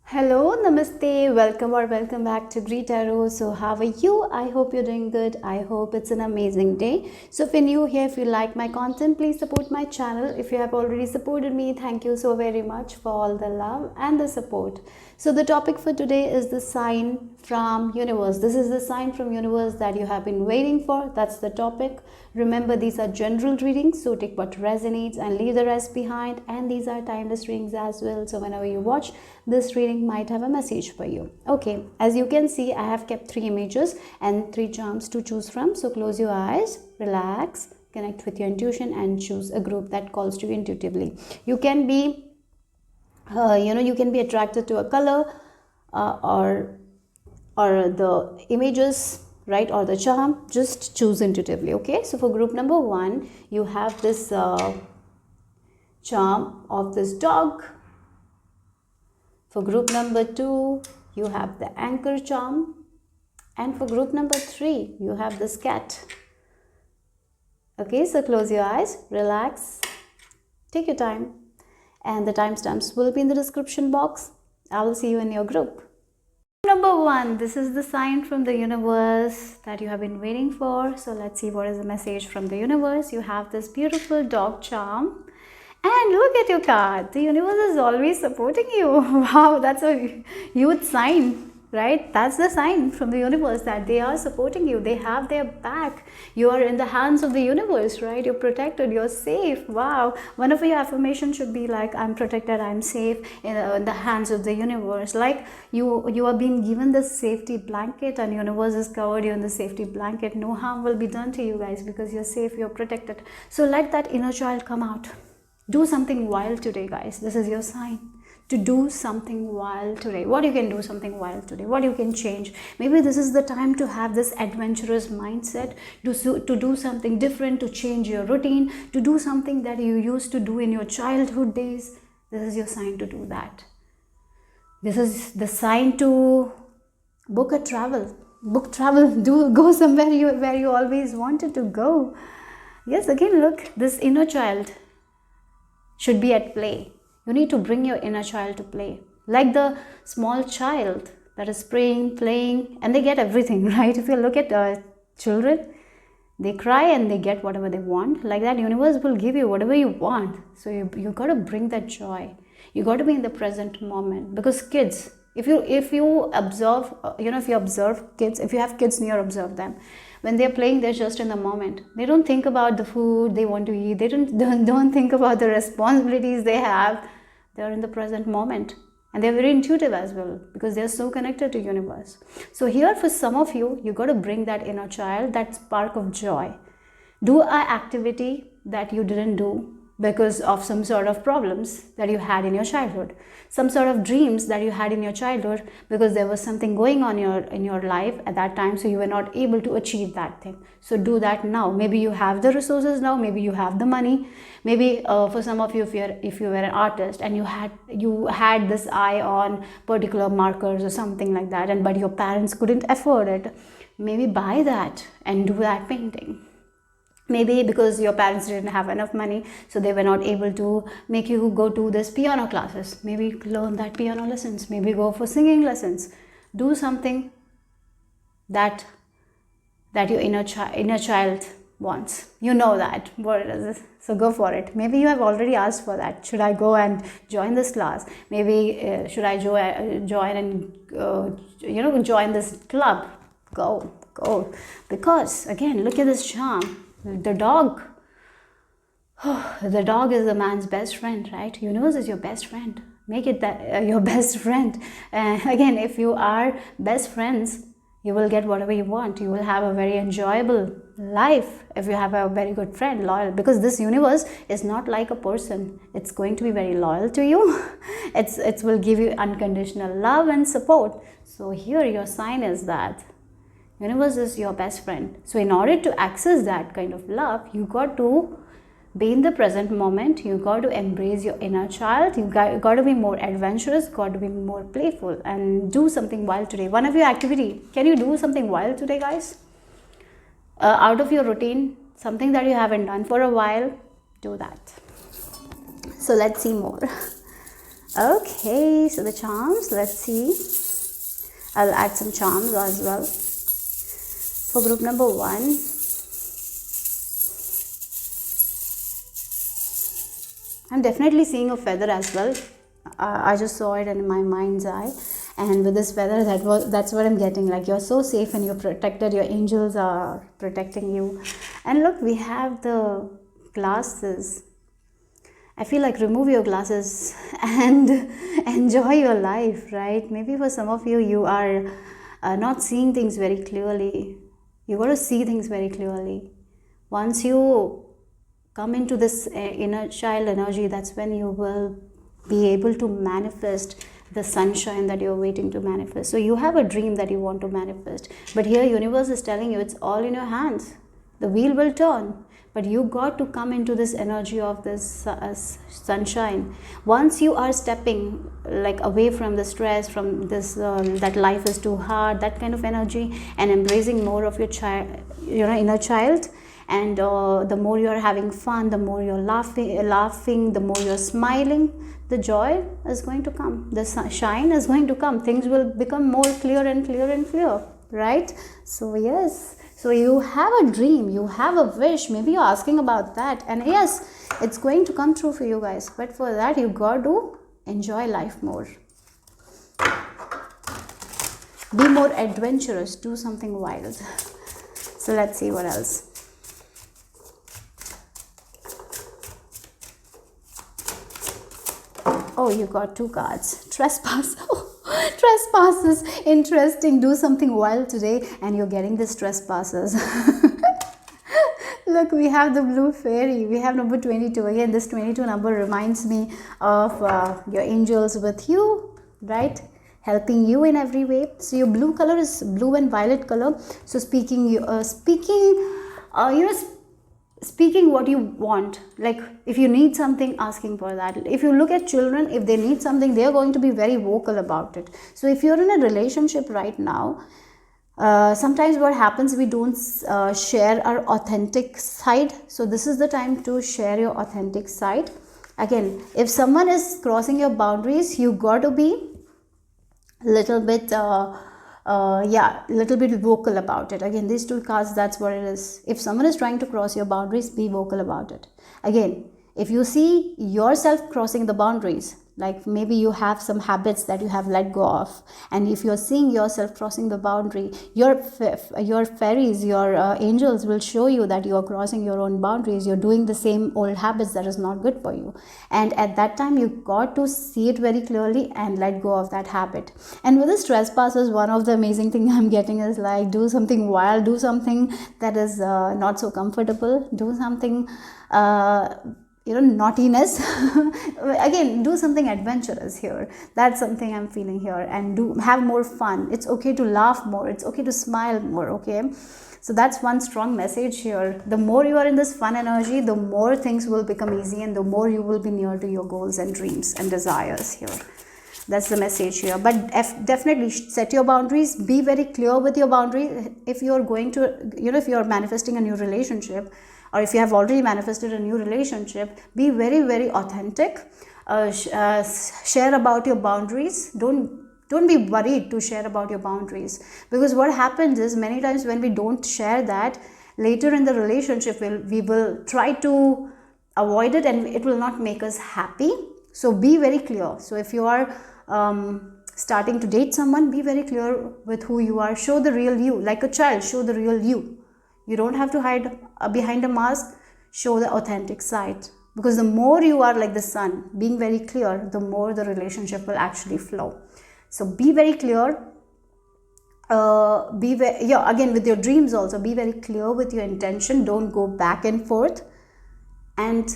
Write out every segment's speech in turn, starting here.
Hello, namaste, welcome or welcome back to greetarot. So how are you? I hope you're doing good. I hope it's an amazing day. So if you're new here, if you like my content, please support my channel. If you have already supported me, thank you so very much for all the love and the support. So the topic for today is the sign from universe. This is the sign from universe that you have been waiting for. That's the topic. Remember, these are general readings, so take what resonates and leave the rest behind. And these are timeless readings as well. So whenever you watch this reading, might have a message for you. Okay, as you can see, I have kept 3 images and 3 charms to choose from. So close your eyes, relax, connect with your intuition, and choose a group that calls to you intuitively. You can be you can be attracted to a color or the images, right, or the charm. Just choose intuitively. Okay, so for group number 1, you have this charm of this dog. For group number 2, you have the anchor charm, and for group number 3, you have this cat. Okay, so close your eyes, relax, take your time, and the timestamps will be in the description box. I will see you in your group. Number 1, this is the sign from the universe that you have been waiting for. So let's see what is the message from the universe. You have this beautiful dog charm. And look at your card. The universe is always supporting you. Wow, that's a huge sign, right? That's the sign from the universe that they are supporting you. They have their back. You are in the hands of the universe, right? You're protected. You're safe. Wow. One of your affirmations should be like, I'm protected. I'm safe in the hands of the universe. Like you are being given the safety blanket, and universe has covered you in the safety blanket. No harm will be done to you guys because you're safe. You're protected. So let that inner child come out. Do something wild today, guys. This is your sign to do something wild today. What you can do something wild today? What you can change? Maybe this is the time to have this adventurous mindset, to do something different, to change your routine, to do something that you used to do in your childhood days. This is your sign to do that. This is the sign to book a travel. Book travel. Go somewhere where you always wanted to go. Yes, again, look, this inner child should be at play. You need to bring your inner child to play. Like the small child that is playing, and they get everything, right? If you look at children, they cry and they get whatever they want. Like that, universe will give you whatever you want. So you got to bring that joy. You got to be in the present moment. Because kids, if you observe, if you observe kids, if you have kids near, observe them. When they're playing, they're just in the moment. They don't think about the food they want to eat. They don't think about the responsibilities they have. They're in the present moment. And they're very intuitive as well because they're so connected to universe. So here for some of you, you got to bring that inner child, that spark of joy. Do an activity that you didn't do because of some sort of problems that you had in your childhood, some sort of dreams that you had in your childhood because there was something going on in your life at that time, so you were not able to achieve that thing. So do that now. Maybe you have the resources now, maybe you have the money, maybe for some of you, if you were an artist and you had this eye on particular markers or something like that, but your parents couldn't afford it, maybe buy that and do that painting. Maybe because your parents didn't have enough money, so they were not able to make you go to this piano classes. Maybe learn that piano lessons. Maybe go for singing lessons. Do something that your inner child wants. You know that what it is. So go for it. Maybe you have already asked for that. Should I go and join this class? Maybe should I join and join this club? Go. Because again, look at this charm. The dog. The dog is the man's best friend, right? Universe is your best friend. Make it that your best friend. Again, if you are best friends, you will get whatever you want. You will have a very enjoyable life if you have a very good friend, loyal. Because this universe is not like a person. It's going to be very loyal to you. It will give you unconditional love and support. So here your sign is that universe is your best friend. So in order to access that kind of love, you got to be in the present moment. You got to embrace your inner child. You got to be more adventurous, got to be more playful, and do something wild today. One of your activity, can you do something wild today, guys? Out of your routine, something that you haven't done for a while, do that. So let's see more. Okay, so the charms, let's see. I'll add some charms as well. For group number 1, I'm definitely seeing a feather as well. I just saw it in my mind's eye, and with this feather, that's what I'm getting. Like, you're so safe and you're protected. Your angels are protecting you. And look, we have the glasses. I feel like remove your glasses and enjoy your life, right? Maybe for some of you, you are not seeing things very clearly. You got to see things very clearly. Once you come into this inner child energy, that's when you will be able to manifest the sunshine that you're waiting to manifest. So you have a dream that you want to manifest, but here universe is telling you it's all in your hands. The wheel will turn, but you got to come into this energy of this sunshine. Once you are stepping like away from the stress, from this that life is too hard, that kind of energy, and embracing more of your child, inner child. And the more you're having fun, the more you're laughing, the more you're smiling, the joy is going to come, the shine is going to come, things will become more clear and clear and clear, right? So yes, so you have a dream, you have a wish, maybe you're asking about that, and yes, it's going to come true for you guys, but for that you got to enjoy life more. Be more adventurous, do something wild. So let's see what else. Oh, you got 2 cards. Trespass. Trespassers. Interesting. Do something wild today and you're getting this trespassers. Look, we have the blue fairy. We have number 22. Again, this 22 number reminds me of your angels with you, right? Helping you in every way. So your blue color is blue and violet color. So speaking what you want, like if you need something, asking for that. If you look at children, if they need something, they are going to be very vocal about it. So if you're in a relationship right now, sometimes what happens, we don't share our authentic side. So this is the time to share your authentic side. Again, if someone is crossing your boundaries, you got to be little bit little bit vocal about it. Again, these 2 cards, that's what it is. If someone is trying to cross your boundaries, be vocal about it. Again, if you see yourself crossing the boundaries, like maybe you have some habits that you have let go of, and if you're seeing yourself crossing the boundary, your fairies, your angels will show you that you are crossing your own boundaries. You're doing the same old habits that is not good for you, and at that time you got to see it very clearly and let go of that habit. And with this trespassers, one of the amazing thing I'm getting is like, do something wild, do something that is not so comfortable, do something naughtiness. Again, do something adventurous here. That's something I'm feeling here. And have more fun. It's okay to laugh more, it's okay to smile more. Okay, so that's one strong message here. The more you are in this fun energy, the more things will become easy, and the more you will be near to your goals and dreams and desires here. That's the message here. But definitely set your boundaries. Be very clear with your boundaries. If you're going to, if you're manifesting a new relationship, or if you have already manifested a new relationship, be very, very authentic. Share about your boundaries. Don't be worried to share about your boundaries, because what happens is, many times when we don't share that, later in the relationship we will try to avoid it, and it will not make us happy. So be very clear. So if you are starting to date someone, be very clear with who you are. Show the real you. Like a child, show the real you. You don't have to hide behind a mask. Show the authentic side, because the more you are like the sun, being very clear, the more the relationship will actually flow. So be very clear. Again, with your dreams also, be very clear with your intention. Don't go back and forth, and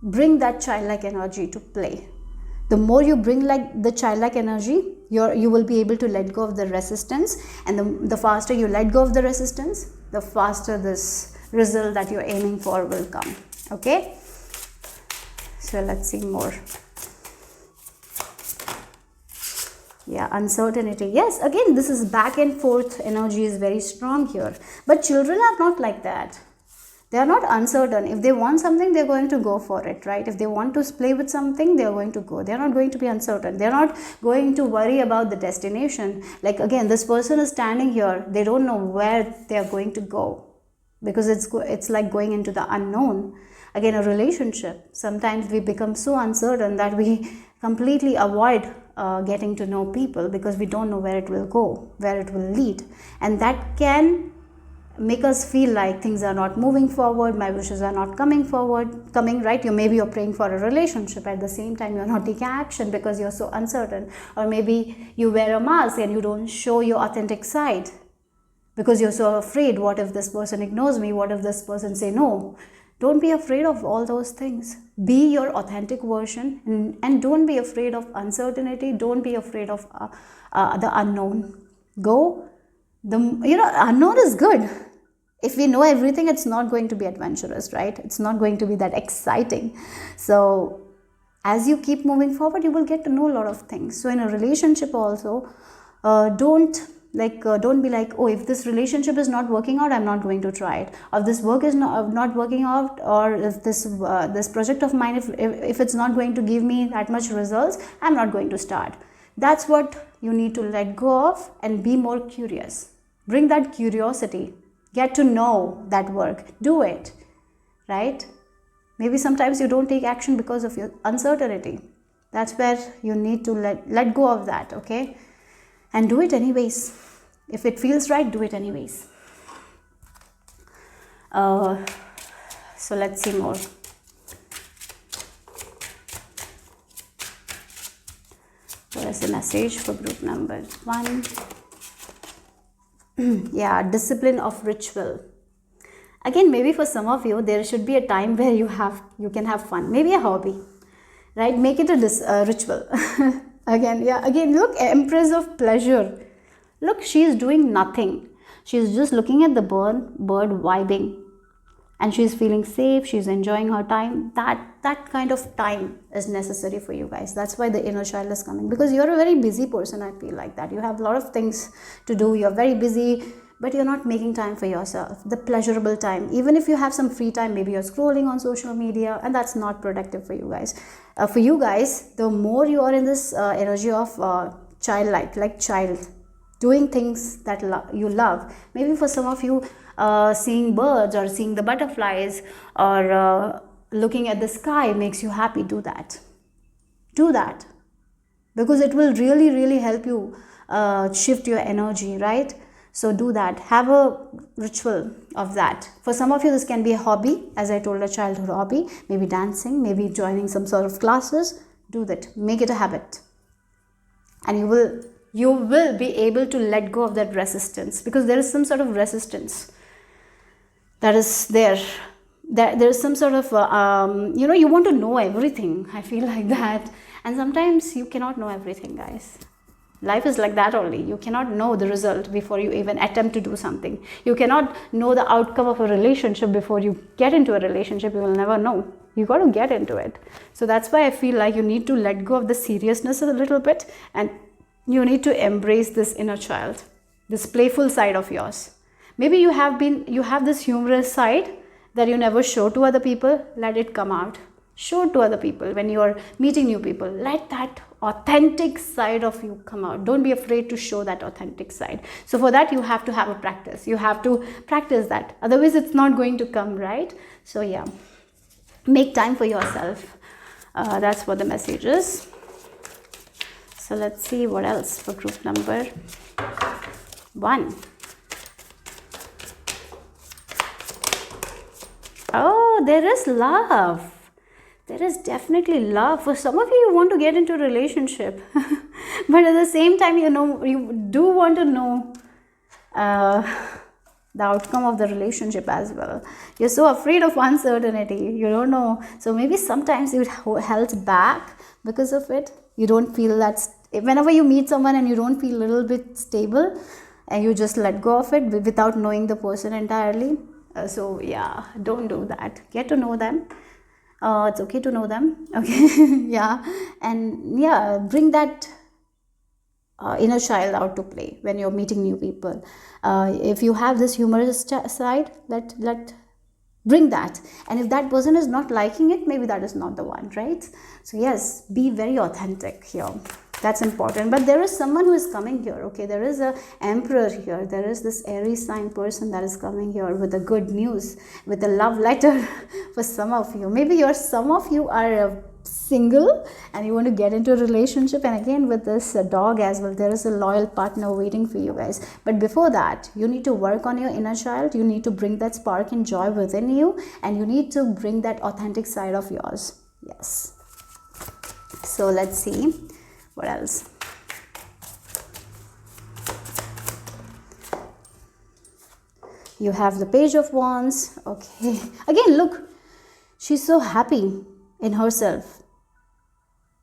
bring that childlike energy to play. The more you bring like the childlike energy, you will be able to let go of the resistance, and the faster you let go of the resistance, the faster this result that you're aiming for will come. Okay, so let's see more. Yeah, uncertainty. Yes, again, this is back and forth energy is very strong here, but children are not like that. They are not uncertain. If they want something, they're going to go for it, right? If they want to play with something, they're going to go. They're not going to be uncertain. They're not going to worry about the destination. Like again, this person is standing here. They don't know where they're going to go, because it's like going into the unknown. Again, a relationship. Sometimes we become so uncertain that we completely avoid getting to know people, because we don't know where it will go, where it will lead. And that can make us feel like things are not moving forward, my wishes are not coming, right? Maybe you're praying for a relationship, at the same time you're not taking action because you're so uncertain. Or maybe you wear a mask and you don't show your authentic side because you're so afraid. What if this person ignores me? What if this person say no? Don't be afraid of all those things. Be your authentic version, and don't be afraid of uncertainty. Don't be afraid of the unknown. Unknown is good. If we know everything, it's not going to be adventurous, right? It's not going to be that exciting. So as you keep moving forward, you will get to know a lot of things. So in a relationship also, don't be like, oh, if this relationship is not working out, I'm not going to try it. Or if this work is not working out, or if this project of mine, if it's not going to give me that much results, I'm not going to start. That's what you need to let go of, and be more curious. Bring that curiosity. Get to know that work. Do it, right? Maybe sometimes you don't take action because of your uncertainty. That's where you need to let go of that, okay? And do it anyways. If it feels right, do it anyways. So let's see more. What is the message for group number 1? Yeah, discipline of ritual. Again, maybe for some of you, there should be a time where you can have fun. Maybe a hobby, right? Make it a ritual. Again, look, Empress of Pleasure. Look, she is doing nothing. She is just looking at the bird vibing. And she is feeling safe. She is enjoying her time. That kind of time is necessary for you guys. That's why the inner child is coming. Because you're a very busy person, I feel like that. You have a lot of things to do. You're very busy, but you're not making time for yourself. The pleasurable time. Even if you have some free time, maybe you're scrolling on social media, and that's not productive for you guys. For you guys, the more you are in this energy of childlike, like child, doing things that you love. Maybe for some of you, seeing birds or seeing the butterflies or looking at the sky makes you happy. Do that. Because it will really, really help you shift your energy, right? So do that. Have a ritual of that. For some of you, this can be a hobby, as I told, a childhood hobby. Maybe dancing, maybe joining some sort of classes. Do that. Make it a habit. And you will be able to let go of that resistance, because there is some sort of resistance that is there. There's some sort of you want to know everything. I feel like that, and sometimes you cannot know everything, guys. Life is like that only. You cannot know the result before you even attempt to do something. You cannot know the outcome of a relationship before you get into a relationship. You will never know. You got to get into it. So that's why I feel like you need to let go of the seriousness a little bit, and you need to embrace this inner child, this playful side of yours. Maybe you have this humorous side that you never show to other people. Let it come out. Show it to other people when you are meeting new people. Let that authentic side of you come out. Don't be afraid to show that authentic side. So for that, you have to have a practice. You have to practice that. Otherwise, it's not going to come, right? So yeah, make time for yourself. That's what the message is. So let's see what else for group number 1. Oh, there is love. There is definitely love. For some of you, you want to get into a relationship. But at the same time, you do want to know the outcome of the relationship as well. You're so afraid of uncertainty. You don't know. So maybe sometimes you held back because of it. You don't feel that. Whenever you meet someone and you don't feel a little bit stable, and you just let go of it without knowing the person entirely. So yeah, don't do that. Get to know them. It's okay to know them. Okay. Yeah. And yeah, bring that inner child out to play when you're meeting new people. If you have this humorous side, let Bring that. And if that person is not liking it, maybe that is not the one, right? So yes, be very authentic here. That's important. But there is someone who is coming here, okay? There is a emperor here. There is this Aries sign person that is coming here with a good news, with a love letter for some of you. Maybe some of you are single and you want to get into a relationship, and again with this dog as well, there is a loyal partner waiting for you guys. But before that, you need to work on your inner child. You need to bring that spark and joy within you, and you need to bring that authentic side of yours. Yes. So let's see what else. You have the Page of Wands. Okay, again, look, she's so happy in herself,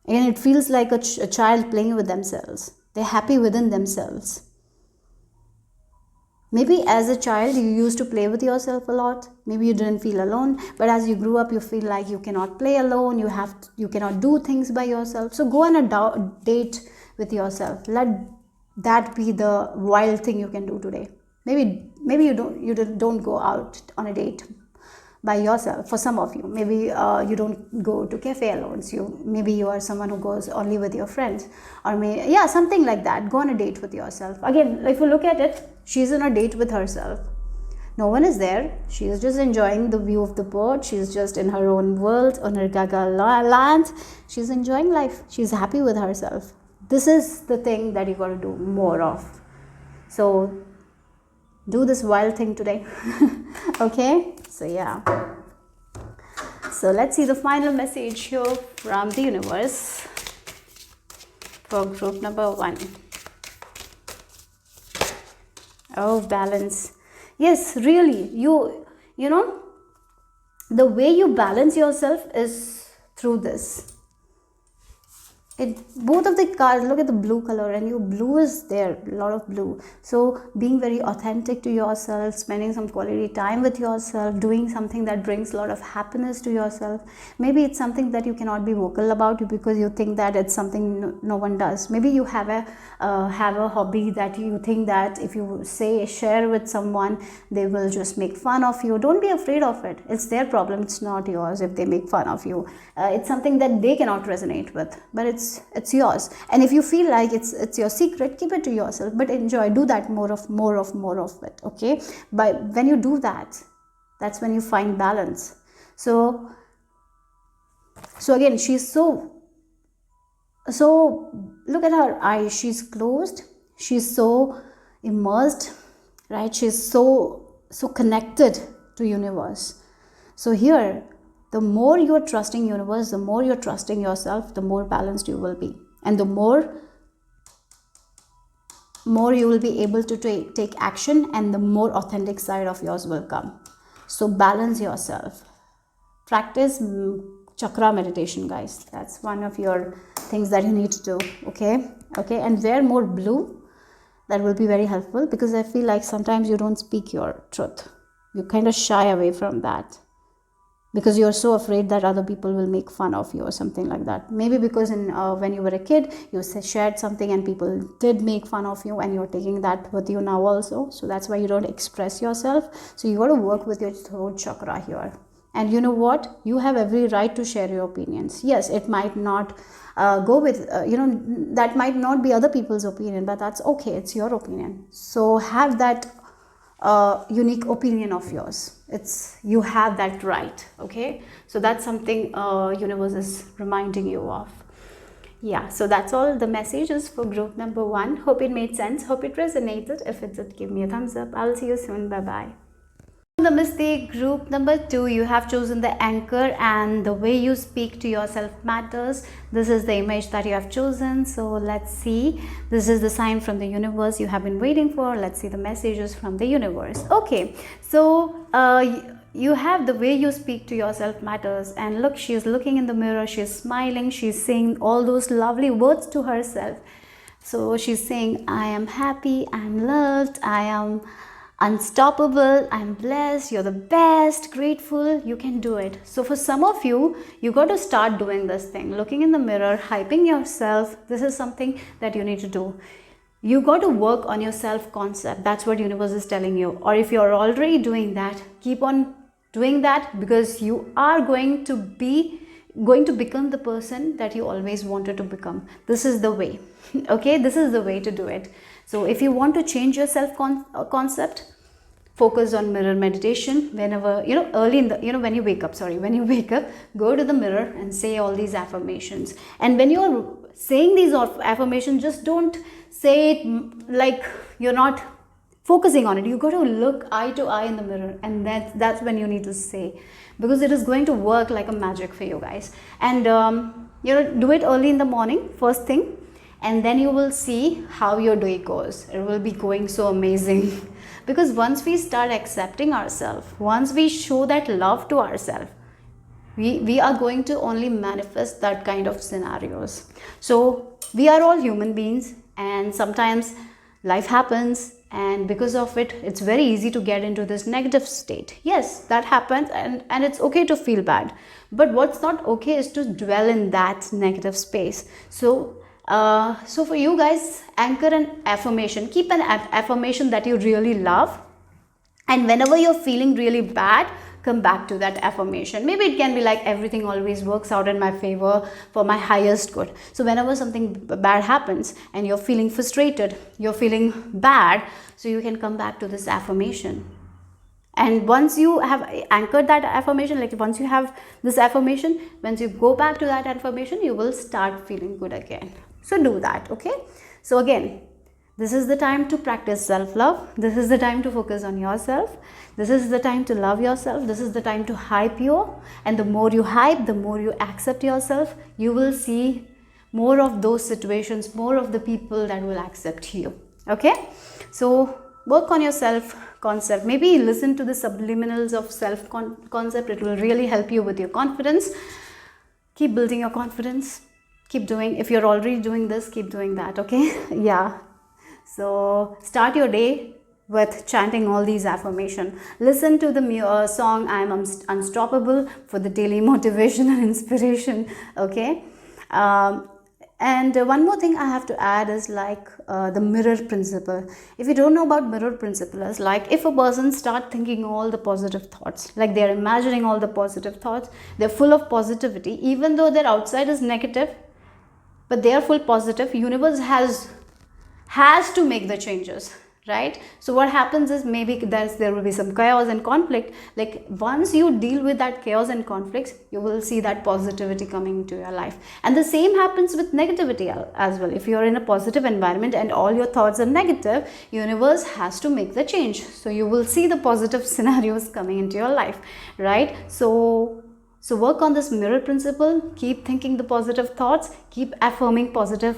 and it feels like a child playing with themselves. They're happy within themselves. Maybe as a child you used to play with yourself a lot. Maybe you didn't feel alone, but as you grew up you feel like you cannot play alone. You cannot do things by yourself. So go on a date with yourself. Let that be the wild thing you can do today. Maybe you don't go out on a date by yourself. For some of you, maybe you don't go to cafe alone. So maybe you are someone who goes only with your friends, or something like that. Go on a date with yourself. Again, if you look at it, she's on a date with herself. No one is there. She is just enjoying the view of the bird. She's just in her own world, on her gaga land. She's enjoying life. She's happy with herself. This is the thing that you got to do more of. So do this wild thing today. Okay, so yeah, so let's see the final message here from the universe for group number 1. Oh, balance. Yes, really, you know, the way you balance yourself is through this. Both of the cards, look at the blue color, and your blue is there, a lot of blue. So being very authentic to yourself, spending some quality time with yourself, doing something that brings a lot of happiness to yourself. Maybe it's something that you cannot be vocal about because you think that it's something no one does. Maybe you have a hobby that you think that if you share with someone, they will just make fun of you. Don't be afraid of it. It's their problem, it's not yours. If they make fun of you, it's something that they cannot resonate with, but it's yours. And if you feel like it's your secret, keep it to yourself, but enjoy. Do that more of it. Okay, but when you do that, that's when you find balance. So again, she's so look at her eyes. She's closed, she's so immersed, right? She's so connected to universe. So here, the more you're trusting universe, the more you're trusting yourself, the more balanced you will be, and the more you will be able to take action, and the more authentic side of yours will come. So balance yourself. Practice chakra meditation, guys. That's one of your things that you need to do. Okay, and wear more blue. That will be very helpful, because I feel like sometimes you don't speak your truth. You kind of shy away from that, because you're so afraid that other people will make fun of you or something like that. Maybe because when you were a kid, you shared something and people did make fun of you, and you're taking that with you now also. So that's why you don't express yourself. So you got to work with your throat chakra here. And you know what? You have every right to share your opinions. Yes, it might not go with, that might not be other people's opinion, but that's okay. It's your opinion. So have that unique opinion of yours. You have that right. Okay, so that's something universe is reminding you of. Yeah, so that's all the messages for group number 1. Hope it made sense. Hope it resonated. If it did, give me a thumbs up. I'll see you soon. Bye bye. Namaste. Group number 2, you have chosen the anchor, and the way you speak to yourself matters. This is the image that you have chosen. So let's see. This is the sign from the universe you have been waiting for. Let's see the messages from the universe. Okay, so you have the way you speak to yourself matters. And look, she's looking in the mirror, she's smiling, she's saying all those lovely words to herself. So she's saying, I am happy, I'm loved, I am unstoppable, I'm blessed, you're the best, grateful, you can do it. So for some of you, you got to start doing this thing, looking in the mirror, hyping yourself. This is something that you need to do. You got to work on your self concept. That's what universe is telling you. Or if you're already doing that, keep on doing that, because you are going to become the person that you always wanted to become. This is the way. Okay, this is the way to do it. So if you want to change your self concept, focus on mirror meditation. Whenever, early in the, when you wake up, go to the mirror and say all these affirmations. And when you're saying these affirmations, just don't say it like you're not focusing on it. You got to look eye to eye in the mirror, and that's when you need to say, because it is going to work like a magic for you guys. And do it early in the morning, first thing, and then you will see how your day goes. It will be going so amazing. Because once we start accepting ourselves, once we show that love to ourselves, we are going to only manifest that kind of scenarios. So we are all human beings, and sometimes life happens, and because of it, it's very easy to get into this negative state. Yes, that happens, and it's okay to feel bad. But what's not okay is to dwell in that negative space. So for you guys, anchor an affirmation. Keep an affirmation that you really love, and whenever you're feeling really bad, come back to that affirmation. Maybe it can be like, everything always works out in my favor for my highest good. So whenever something bad happens and you're feeling frustrated, you're feeling bad, so you can come back to this affirmation. And once you have anchored that affirmation, like once you have this affirmation, once you go back to that affirmation, you will start feeling good again. So do that. Okay, so again, this is the time to practice self-love. This is the time to focus on yourself. This is the time to love yourself. This is the time to hype you. And the more you hype, the more you accept yourself, you will see more of those situations, more of the people that will accept you. Okay, so work on your self concept. Maybe listen to the subliminals of self concept. It will really help you with your confidence. Keep building your confidence. Keep doing, if you're already doing this, keep doing that. Okay, yeah. So start your day with chanting all these affirmations. Listen to the song I Am Unstoppable for the daily motivation and inspiration. Okay, and one more thing I have to add is like the mirror principle. If you don't know about mirror principle, is like if a person start thinking all the positive thoughts, like they're imagining all the positive thoughts, they're full of positivity, even though their outside is negative, but they are full positive. Universe has to make the changes, right? So what happens is, maybe there will be some chaos and conflict. Like once you deal with that chaos and conflicts, you will see that positivity coming into your life. And the same happens with negativity as well. If you're in a positive environment and all your thoughts are negative, universe has to make the change. So you will see the positive scenarios coming into your life, right? So work on this mirror principle. Keep thinking the positive thoughts, keep affirming positive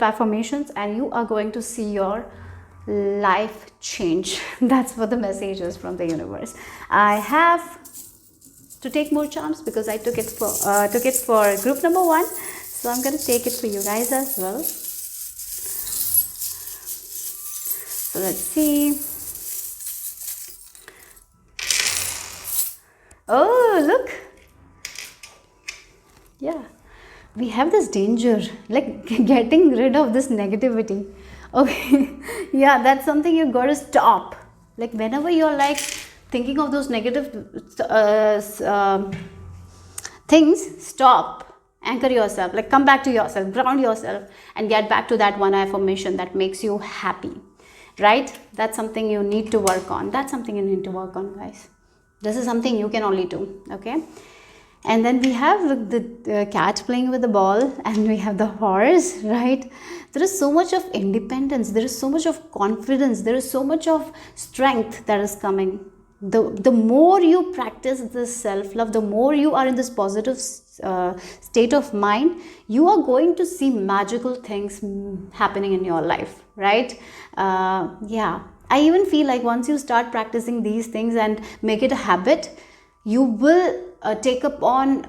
affirmations, and you are going to see your life change. That's what the message is from the universe. I have to take more charms because I took it for group number 1, so I'm going to take it for you guys as well. So let's see. Oh, look. Yeah, we have this danger, like getting rid of this negativity. Okay, yeah, that's something you got to stop. Like whenever you're like thinking of those negative things, stop, anchor yourself, like come back to yourself, ground yourself, and get back to that one affirmation that makes you happy, right? That's something you need to work on. That's something you need to work on, guys. This is something you can only do. Okay. And then we have the cat playing with the ball, and we have the horse, right? There is so much of independence, there is so much of confidence, there is so much of strength that is coming. The more you practice this self-love, the more you are in this positive state of mind, you are going to see magical things happening in your life, right? Yeah, I even feel like once you start practicing these things and make it a habit, you will take upon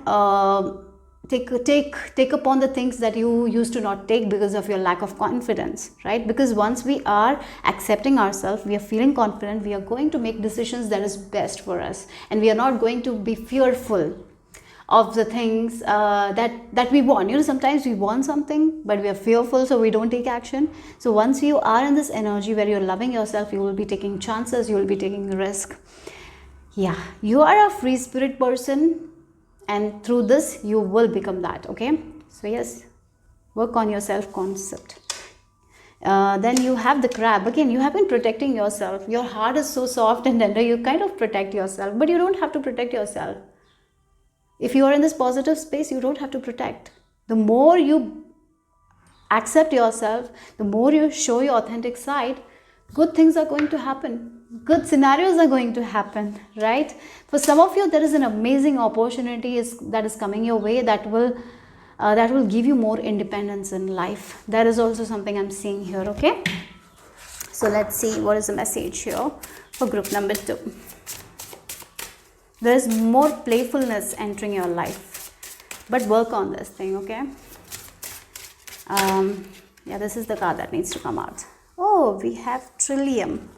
the things that you used to not take because of your lack of confidence, right? Because once we are accepting ourselves, we are feeling confident, we are going to make decisions that is best for us, and we are not going to be fearful of the things that we want. You know, sometimes we want something but we are fearful, so we don't take action. So once you are in this energy where you're loving yourself, you will be taking chances, you will be taking risk. Yeah, you are a free spirit person, and through this you will become that. Okay, so yes, work on your self concept. Then you have the crab. Again, you have been protecting yourself. Your heart is so soft and tender, you kind of protect yourself, but you don't have to protect yourself. If you are in this positive space, you don't have to protect. The more you accept yourself, the more you show your authentic side, good things are going to happen. Good scenarios are going to happen, right? For some of you, there is an amazing opportunity that is coming your way that will give you more independence in life. That is also something I'm seeing here, okay? So let's see what is the message here for group number 2. There is more playfulness entering your life, but work on this thing, okay? Yeah, this is the card that needs to come out. Oh, we have Trillium.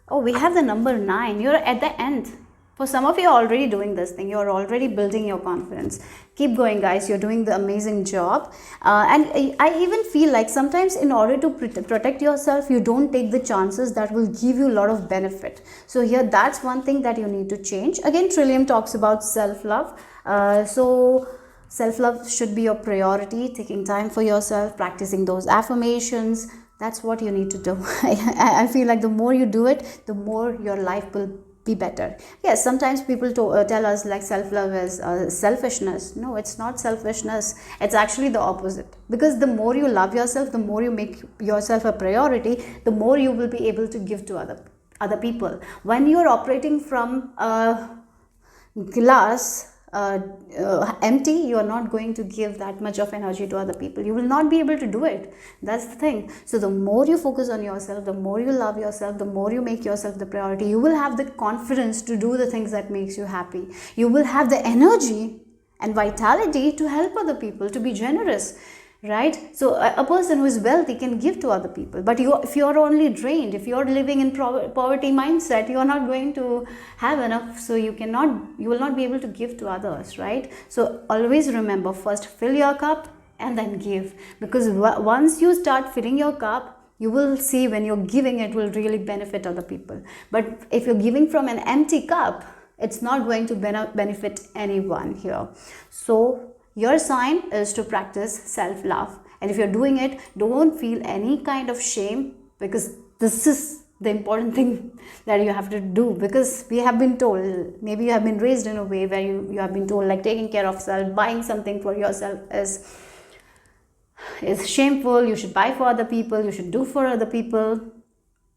Oh, we have the number 9. You're at the end. For some of you are already doing this thing. You're already building your confidence. Keep going, guys. You're doing the amazing job. And I even feel like sometimes in order to protect yourself, you don't take the chances that will give you a lot of benefit. So here, that's one thing that you need to change. Again, Trillium talks about self-love. So self-love should be your priority. Taking time for yourself, practicing those affirmations. That's what you need to do. I feel like the more you do it, the more your life will be better. Yes, sometimes people tell us like self-love is selfishness. No, it's not selfishness. It's actually the opposite. Because the more you love yourself, the more you make yourself a priority, the more you will be able to give to other people. When you're operating from a glass empty, you are not going to give that much of energy to other people. You will not be able to do it. That's the thing. So the more you focus on yourself, the more you love yourself, the more you make yourself the priority, you will have the confidence to do the things that makes you happy. You will have the energy and vitality to help other people, to be generous, right? So a person who is wealthy can give to other people, but if you're only drained, if you're living in poverty mindset, you're not going to have enough, so you will not be able to give to others, right? So always remember, first fill your cup and then give, because once you start filling your cup, you will see when you're giving, it will really benefit other people. But if you're giving from an empty cup, it's not going to benefit anyone here. So your sign is to practice self-love, and if you're doing it, don't feel any kind of shame, because this is the important thing that you have to do. Because we have been told, maybe you have been raised in a way where you have been told like taking care of self, buying something for yourself is shameful. You should buy for other people, you should do for other people.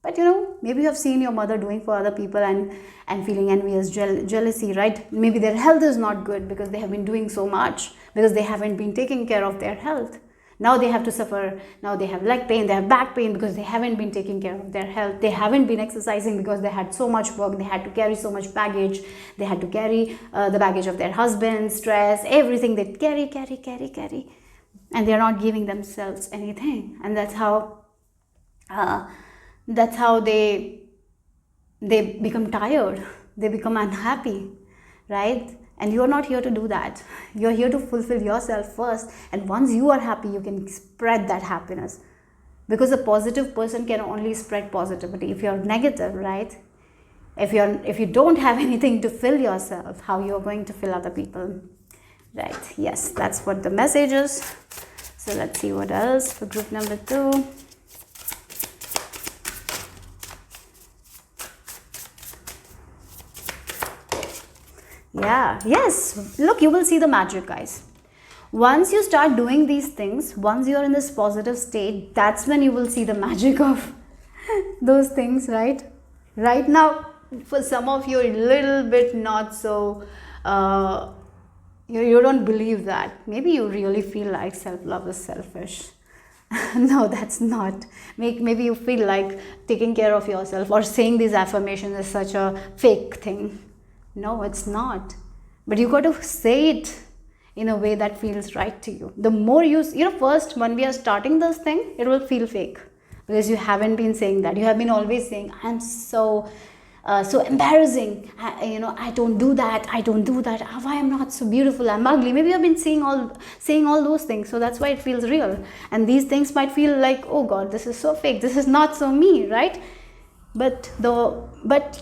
But maybe you have seen your mother doing for other people and feeling envious, jealousy, right? Maybe their health is not good because they have been doing so much, because they haven't been taking care of their health. Now they have to suffer. Now they have leg pain, they have back pain because they haven't been taking care of their health. They haven't been exercising because they had so much work. They had to carry so much baggage. They had to carry the baggage of their husband, stress, everything they carry. And they're not giving themselves anything. And that's how they become tired, they become unhappy, right? And you're not here to do that. You're here to fulfill yourself first, and once you are happy, you can spread that happiness, because a positive person can only spread positivity. If you're negative, right, if you don't have anything to fill yourself, how you're going to fill other people, right? Yes, that's what the message is. So let's see what else for group number 2. Yeah, yes, look, you will see the magic, guys. Once you start doing these things, once you're in this positive state, that's when you will see the magic of those things, right? Right now, for some of you, a little bit not so, you don't believe that. Maybe you really feel like self-love is selfish. No, that's not. Maybe you feel like taking care of yourself or saying these affirmations is such a fake thing. No, it's not. But you got to say it in a way that feels right to you. The more first when we are starting this thing, it will feel fake, because you haven't been saying that. You have been always saying, I'm so embarrassing. I don't do that. Why I'm not so beautiful? I'm ugly. Maybe you've been saying all those things. So that's why it feels real. And these things might feel like, oh God, this is so fake. This is not so me, right? but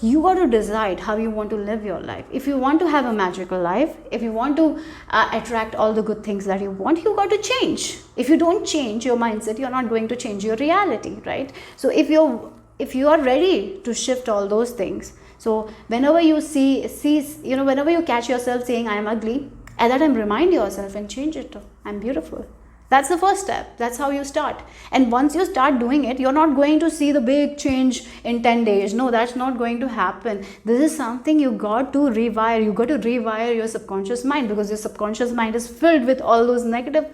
you got to decide how you want to live your life. If you want to have a magical life, if you want to attract all the good things that you want, you got to change. If you don't change your mindset, you're not going to change your reality, right? So if you are ready to shift all those things, so whenever you whenever you catch yourself saying I am ugly, at that time remind yourself and change it to I'm beautiful. That's the first step. That's how you start. And once you start doing it, you're not going to see the big change in 10 days. No, that's not going to happen. This is something you got to rewire. You got to rewire your subconscious mind, because your subconscious mind is filled with all those negative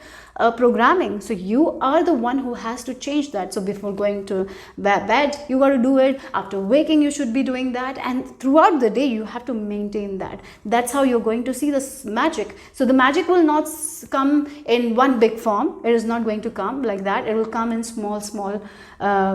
programming. So you are the one who has to change that. So before going to bed, you got to do it. After waking, you should be doing that. And throughout the day, you have to maintain that. That's how you're going to see this magic. So the magic will not come in one big form. It is not going to come like that. It will come in small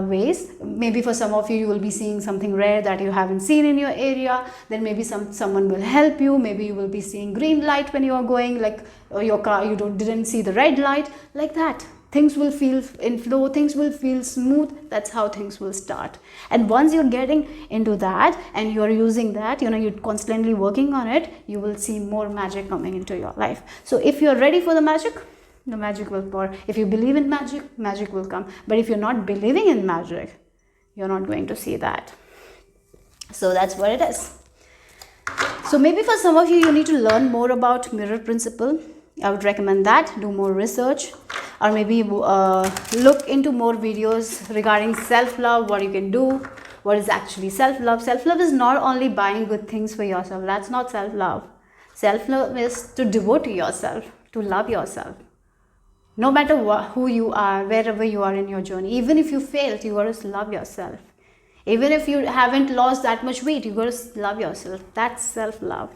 ways. Maybe for some of you, you will be seeing something rare that you haven't seen in your area. Then maybe someone will help you. Maybe you will be seeing green light when you are going, like your car, you didn't see the red light, like that. Things will feel in flow, things will feel smooth. That's how things will start. And once you're getting into that and you're using that, you're constantly working on it, you will see more magic coming into your life. So if you're ready for the magic will pour. If you believe in magic, magic will come. But if you're not believing in magic, you're not going to see that. So that's what it is. So maybe for some of you, you need to learn more about mirror principle. I would recommend that. Do more research, or maybe look into more videos regarding self-love, what you can do, what is actually self-love. Self-love is not only buying good things for yourself. That's not self-love. Self-love is to devote to yourself, to love yourself. No matter who you are, wherever you are in your journey, even if you failed, you got to love yourself. Even if you haven't lost that much weight, you got to love yourself. That's self-love.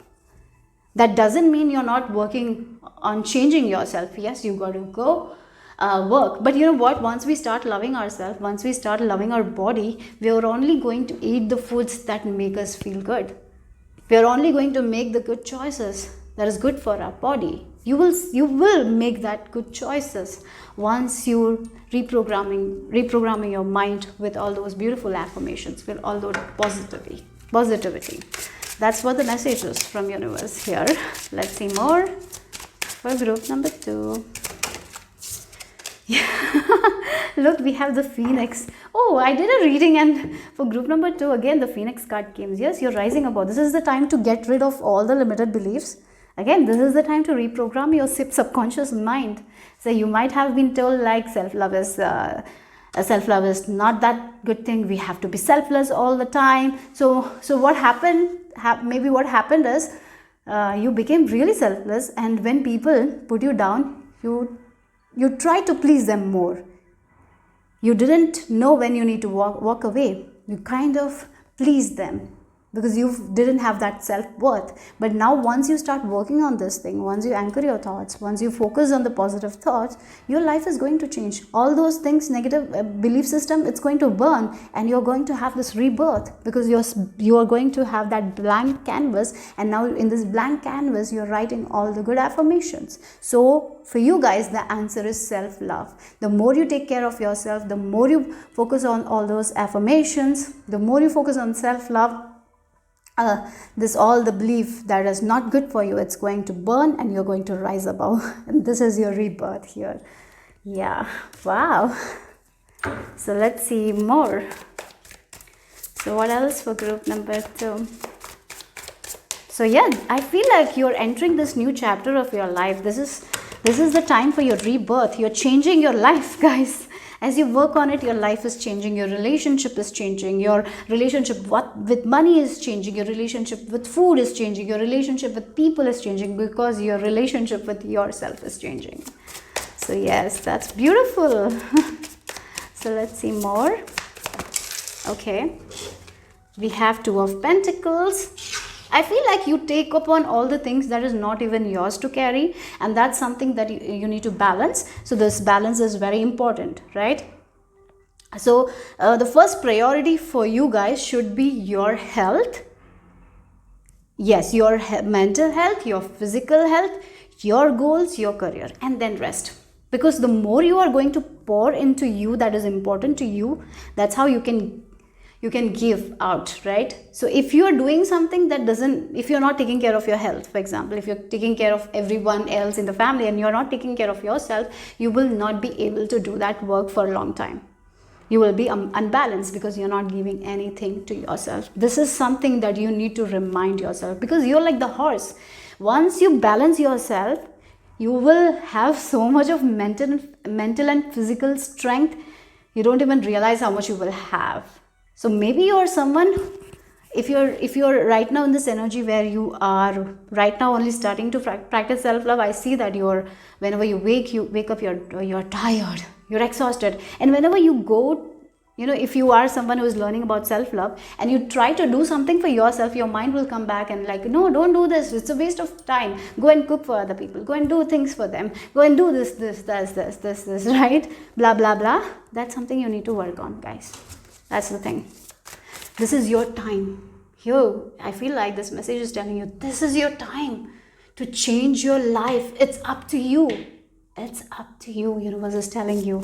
That doesn't mean you're not working on changing yourself. Yes, you got to go work. But you know what? Once we start loving ourselves, once we start loving our body, we are only going to eat the foods that make us feel good. We are only going to make the good choices that is good for our body. You will make that good choices once you're reprogramming your mind with all those beautiful affirmations, with all those positivity. That's what the message is from universe here. Let's see more for group number 2. Look, we have the Phoenix. Oh, I did a reading, and for group number 2, again, the Phoenix card came. Yes, you're rising above. This is the time to get rid of all the limited beliefs. Again, this is the time to reprogram your subconscious mind. So you might have been told like self-love is not that good thing. We have to be selfless all the time. So what happened? Maybe what happened is you became really selfless, and when people put you down, you try to please them more. You didn't know when you need to walk away. You kind of pleased them because you didn't have that self-worth. But now once you start working on this thing, once you anchor your thoughts, once you focus on the positive thoughts, your life is going to change. All those things, negative belief system, it's going to burn, and you're going to have this rebirth, because you are going to have that blank canvas, and now in this blank canvas you're writing all the good affirmations. So for you guys, the answer is self-love. The more you take care of yourself, the more you focus on all those affirmations, the more you focus on self-love, all the belief that is not good for you, it's going to burn, and you're going to rise above. And this is your rebirth here. Yeah, wow. So let's see more. So what else for group number 2? So yeah, I feel like you're entering this new chapter of your life. This is the time for your rebirth. You're changing your life, guys. As you work on it, your life is changing, your relationship is changing, your relationship with money is changing, your relationship with food is changing, your relationship with people is changing, because your relationship with yourself is changing. So yes, that's beautiful. So let's see more. Okay, we have 2 of Pentacles. I feel like you take upon all the things that is not even yours to carry, and that's something that you need to balance. So this balance is very important, right? So the first priority for you guys should be your health. Yes, your mental health, your physical health, your goals, your career, and then rest. Because the more you are going to pour into you that is important to you, that's how you can you can give out, right? So if you are doing something that doesn't, if you're not taking care of your health, for example, if you're taking care of everyone else in the family and you're not taking care of yourself, you will not be able to do that work for a long time. You will be unbalanced because you're not giving anything to yourself. This is something that you need to remind yourself, because you're like the horse. Once you balance yourself, you will have so much of mental and physical strength, you don't even realize how much you will have. So maybe you're someone, if you're right now in this energy where you are right now only starting to practice self-love, I see that whenever you wake up, you're tired, you're exhausted. And whenever you go, if you are someone who is learning about self-love and you try to do something for yourself, your mind will come back and like, no, don't do this, it's a waste of time, go and cook for other people, go and do things for them, go and do this, right? Blah blah blah. That's something you need to work on, guys. That's the thing. This is your time. Here, I feel like this message is telling you, this is your time to change your life. It's up to you. It's up to you. Universe is telling you.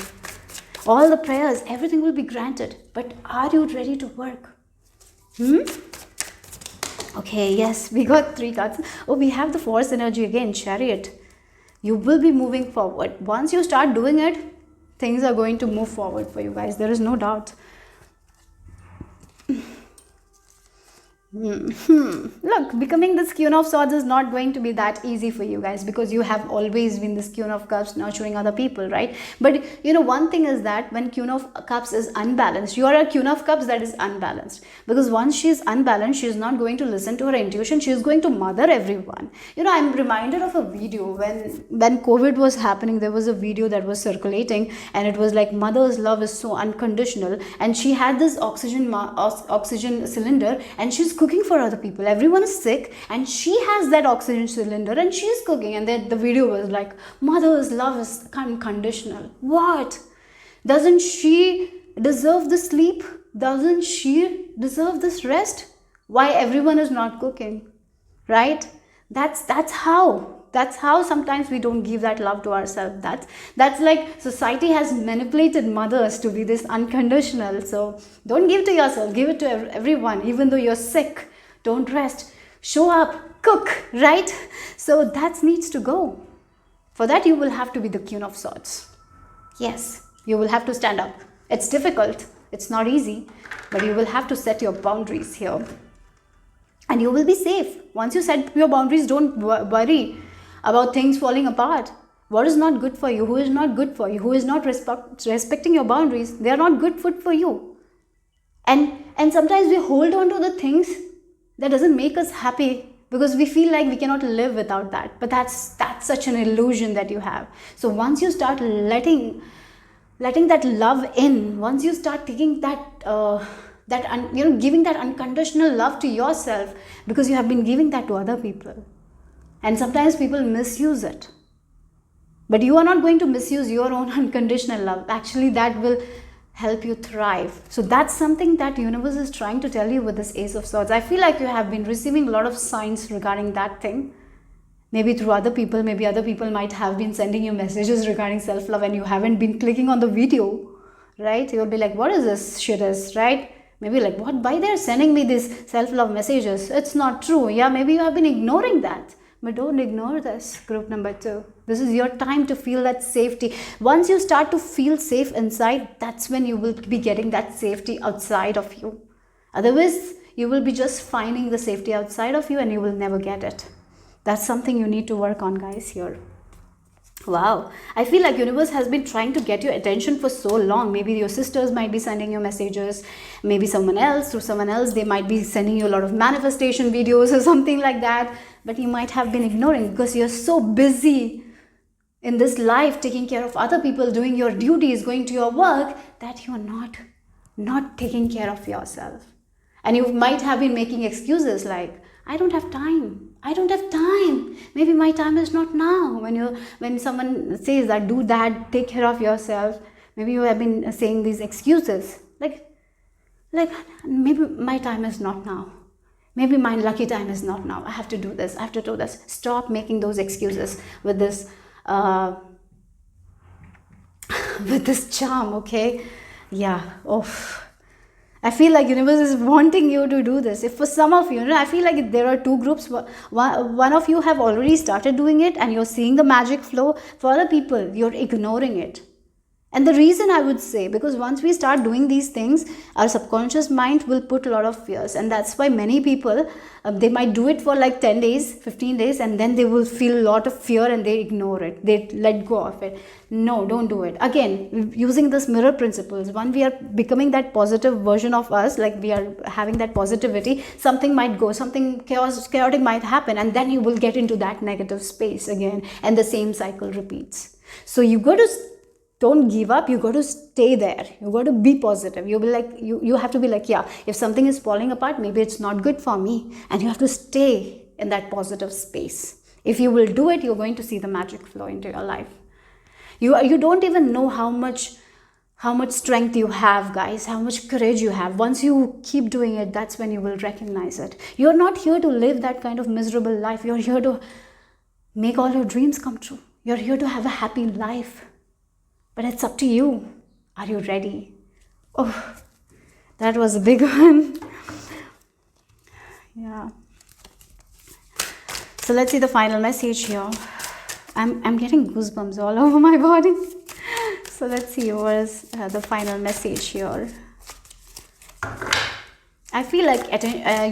All the prayers, everything will be granted. But are you ready to work? Okay, yes, we got 3 cards. Oh, we have the Force energy again, Chariot. You will be moving forward. Once you start doing it, things are going to move forward for you guys. There is no doubt. Look, becoming this Queen of Swords is not going to be that easy for you guys, because you have always been this Queen of Cups, nurturing other people, right? But one thing is that when Queen of Cups is unbalanced, you are a Queen of Cups that is unbalanced, because once she is unbalanced, she is not going to listen to her intuition. She is going to mother everyone. I'm reminded of a video when COVID was happening. There was a video that was circulating, and it was like, mother's love is so unconditional, and she had this oxygen cylinder, and she's cooking for other people. Everyone is sick and she has that oxygen cylinder and she's cooking, and then the video was like, mother's love is unconditional. What? Doesn't she deserve the sleep? Doesn't she deserve this rest? Why everyone is not cooking, right? That's how sometimes we don't give that love to ourselves. That's like society has manipulated mothers to be this unconditional. So don't give to yourself, give it to everyone. Even though you're sick, don't rest, show up, cook, right? So that needs to go. For that, you will have to be the Queen of Swords. Yes, you will have to stand up. It's difficult, it's not easy, but you will have to set your boundaries here. And you will be safe. Once you set your boundaries, don't worry about things falling apart. What is not good for you? Who is not good for you? Who is not respecting your boundaries? They are not good for you. And sometimes we hold on to the things that doesn't make us happy, because we feel like we cannot live without that. But that's such an illusion that you have. So once you start letting that love in, once you start taking giving that unconditional love to yourself, because you have been giving that to other people. And sometimes people misuse it. But you are not going to misuse your own unconditional love. Actually, that will help you thrive. So that's something that universe is trying to tell you with this Ace of Swords. I feel like you have been receiving a lot of signs regarding that thing. Maybe through other people. Maybe other people might have been sending you messages regarding self-love and you haven't been clicking on the video, right? You'll be like, what is this shit is, right? Maybe like, why they're sending me these self-love messages? It's not true. Yeah, maybe you have been ignoring that. But don't ignore this, group number 2. This is your time to feel that safety. Once you start to feel safe inside, that's when you will be getting that safety outside of you. Otherwise, you will be just finding the safety outside of you and you will never get it. That's something you need to work on, guys, here. Wow, I feel like universe has been trying to get your attention for so long. Maybe your sisters might be sending you messages, maybe someone else, through someone else they might be sending you a lot of manifestation videos or something like that, but you might have been ignoring because you're so busy in this life taking care of other people, doing your duties, going to your work, that you're not taking care of yourself. And you might have been making excuses like, I don't have time. Maybe my time is not now. When someone says that, do that, take care of yourself, maybe you have been saying these excuses like maybe my time is not now. Maybe my lucky time is not now. I have to do this. Stop making those excuses with this with this charm, okay? Yeah. Oh. I feel like universe is wanting you to do this. If for some of you, I feel like there are two groups. One of you have already started doing it and you're seeing the magic flow. For other people, you're ignoring it. And the reason I would say, because once we start doing these things, our subconscious mind will put a lot of fears. And that's why many people, they might do it for like 10 days, 15 days, and then they will feel a lot of fear and they ignore it. They let go of it. No, don't do it. Again, using this mirror principles, when we are becoming that positive version of us, like we are having that positivity, something might go, something chaotic might happen, and then you will get into that negative space again, and the same cycle repeats. So you got to don't give up. You got to stay there. You got to be positive. You'll be like, you have to be like, yeah, if something is falling apart, maybe it's not good for me, and you have to stay in that positive space. If you will do it, you're going to see the magic flow into your life. You don't even know how much strength you have, guys, how much courage you have. Once you keep doing it, that's when you will recognize it. You're not here to live that kind of miserable life. You're here to make all your dreams come true. You're here to have a happy life. But it's up to you. Are you ready? Oh, that was a big one. Yeah. So let's see the final message here. I'm getting goosebumps all over my body. So let's see what is the final message here. I feel like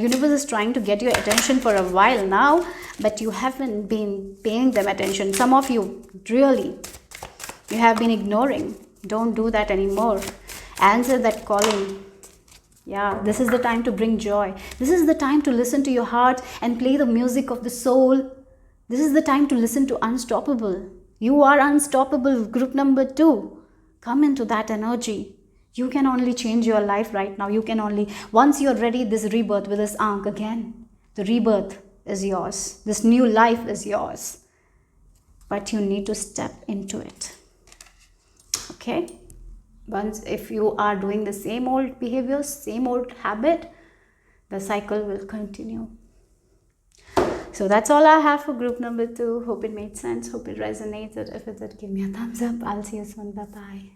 universe is trying to get your attention for a while now, but you haven't been paying them attention. Some of you, really, you have been ignoring. Don't do that anymore. Answer that calling. Yeah, this is the time to bring joy. This is the time to listen to your heart and play the music of the soul. This is the time to listen to Unstoppable. You are unstoppable, group number 2. Come into that energy. You can only change your life right now. You can only, once you're ready, this rebirth with this Ankh again. The rebirth is yours. This new life is yours. But you need to step into it. Okay? Once, if you are doing the same old behaviors, same old habit, the cycle will continue. So that's all I have for group number 2. Hope it made sense. Hope it resonated. If it did, give me a thumbs up. I'll see you soon. Bye-bye.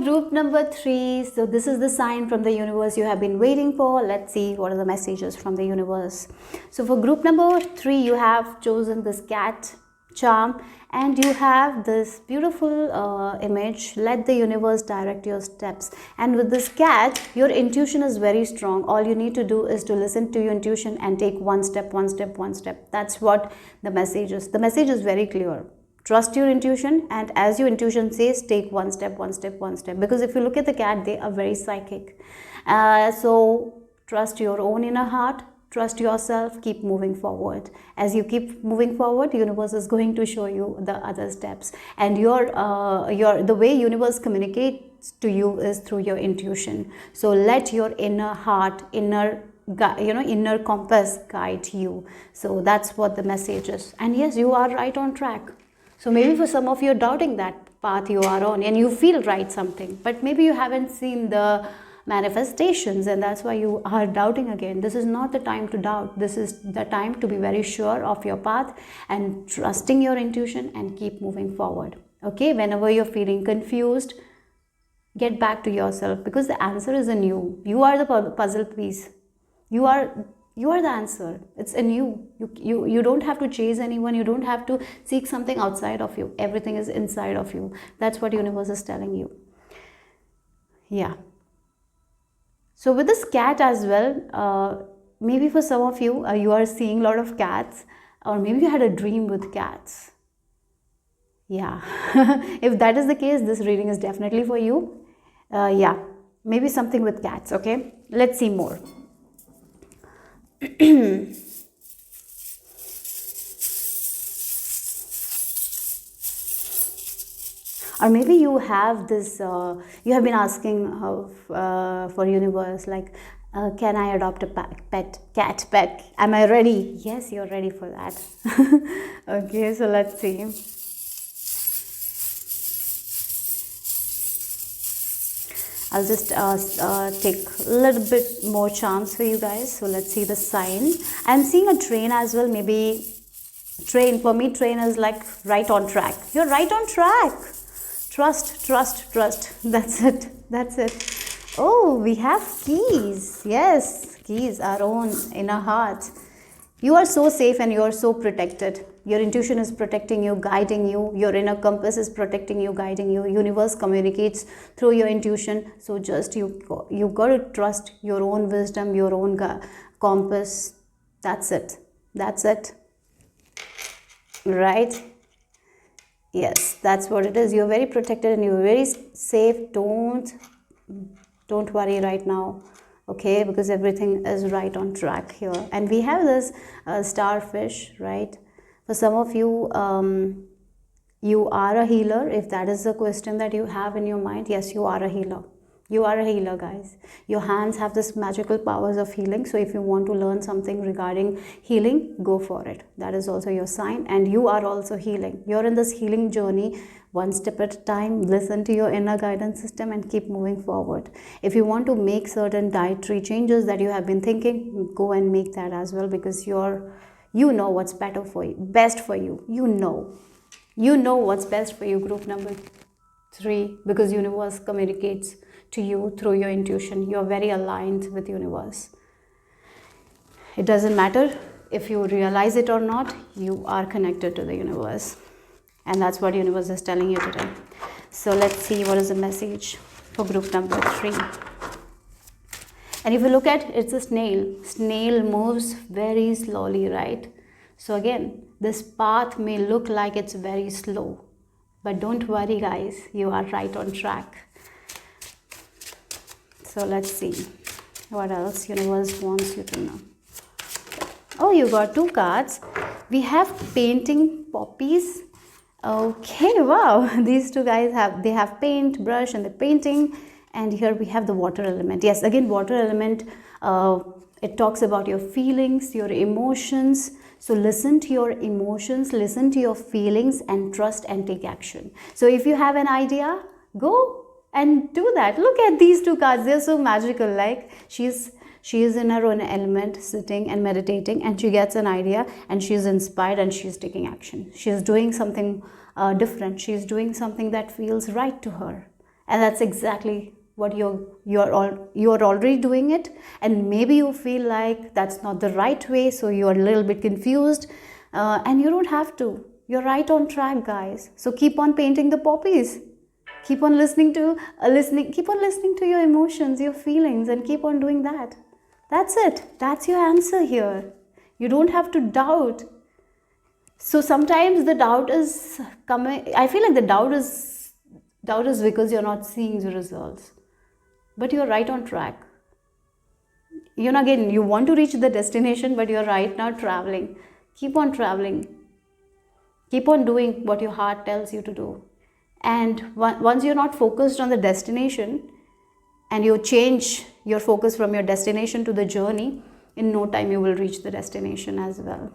Group number 3. So this is the sign from the universe you have been waiting for. Let's see what are the messages from the universe. So for group number 3, you have chosen this cat charm, and you have this beautiful image. Let the universe direct your steps. And with this cat, your intuition is very strong. All you need to do is to listen to your intuition and take one step, one step, one step. That's what the message is. The message is very clear. Trust your intuition, and as your intuition says, take one step, one step, one step. Because if you look at the cat, they are very psychic. So trust your own inner heart. Trust yourself, keep moving forward. As you keep moving forward, the universe is going to show you the other steps. And the way universe communicates to you is through your intuition. So let your inner heart, inner compass guide you. So that's what the message is. And yes, you are right on track. So maybe for some of you, doubting that path you are on, and you feel right something, but maybe you haven't seen the manifestations, and that's why you are doubting again. This is not the time to doubt. This is the time to be very sure of your path and trusting your intuition and keep moving forward. Okay, whenever you're feeling confused, get back to yourself, because the answer is in you. You are the puzzle piece. You are the answer. It's in you. You don't have to chase anyone. You don't have to seek something outside of you. Everything is inside of you. That's what universe is telling you. Yeah. So with this cat as well, maybe for some of you, you are seeing a lot of cats, or maybe you had a dream with cats. Yeah, if that is the case, this reading is definitely for you. Yeah, maybe something with cats, okay? Let's see more. Or maybe you have this, you have been asking for universe, like, can I adopt a cat pet? Am I ready? Yes, you're ready for that. Okay, so let's see. I'll just take a little bit more charms for you guys. So let's see the sign. I'm seeing a train as well. Maybe train, for me, train is like right on track. You're right on track. Trust, trust, trust. That's it. That's it. Oh, we have keys. Yes, keys, our own inner heart. You are so safe and you are so protected. Your intuition is protecting you, guiding you. Your inner compass is protecting you, guiding you. Universe communicates through your intuition. So just you got to trust your own wisdom, your own compass. That's it. That's it. Right? Yes, that's what it is. You're very protected and you're very safe. Don't worry right now, okay, because everything is right on track here. And we have this starfish, right? For some of you, you are a healer. If that is the question that you have in your mind, yes, you are a healer. You are a healer, guys. Your hands have this magical powers of healing. So if you want to learn something regarding healing, go for it. That is also your sign. And you are also healing. You're in this healing journey, one step at a time. Listen to your inner guidance system and keep moving forward. If you want to make certain dietary changes that you have been thinking, go and make that as well, because you know what's better for you, best for you. You know what's best for you, group number 3, because universe communicates to you through your intuition. You're very aligned with universe. It doesn't matter if you realize it or not, you are connected to the universe. And that's what universe is telling you today. So let's see what is the message for group number 3. And if you look at, it's a snail. Snail moves very slowly, right? So again, this path may look like it's very slow. But don't worry, guys, you are right on track. So let's see what else universe wants you to know. Oh, you got 2 cards. We have painting poppies. Okay, wow. These 2 guys have paint, brush, and the painting. And here we have the water element. Yes, again, water element, it talks about your feelings, your emotions. So listen to your emotions, listen to your feelings, and trust and take action. So if you have an idea, go and do that. Look at these 2 cards. They're so magical. Like she is in her own element, sitting and meditating, and she gets an idea and she's inspired and she's taking action. She's doing something different. She's doing something that feels right to her. And that's exactly what you're already doing it. And maybe you feel like that's not the right way, so you're a little bit confused. And you don't have to. You're right on track, guys. So keep on painting the poppies. Keep on listening to your emotions, your feelings, and keep on doing that. That's it. That's your answer here. You don't have to doubt. So sometimes the doubt is coming. I feel like the doubt is because you're not seeing the results. But you're right on track. Again, you want to reach the destination, but you're right now traveling. Keep on traveling. Keep on doing what your heart tells you to do. And once you're not focused on the destination and you change your focus from your destination to the journey, in no time you will reach the destination as well,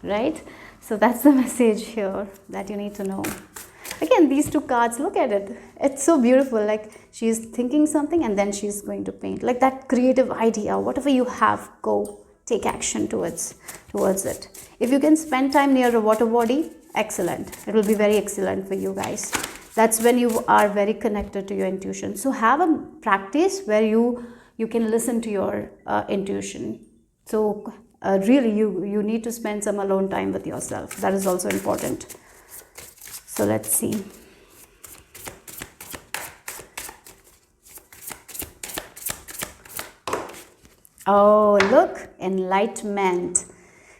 right? So that's the message here that you need to know. Again, these 2 cards, look at it. It's so beautiful. Like she's thinking something and then she's going to paint. Like that creative idea, whatever you have, go take action towards it. If you can spend time near a water body, excellent. It will be very excellent for you guys. That's when you are very connected to your intuition. So have a practice where you can listen to your intuition. So really you need to spend some alone time with yourself. That is also important. So let's see. Oh, look, enlightenment.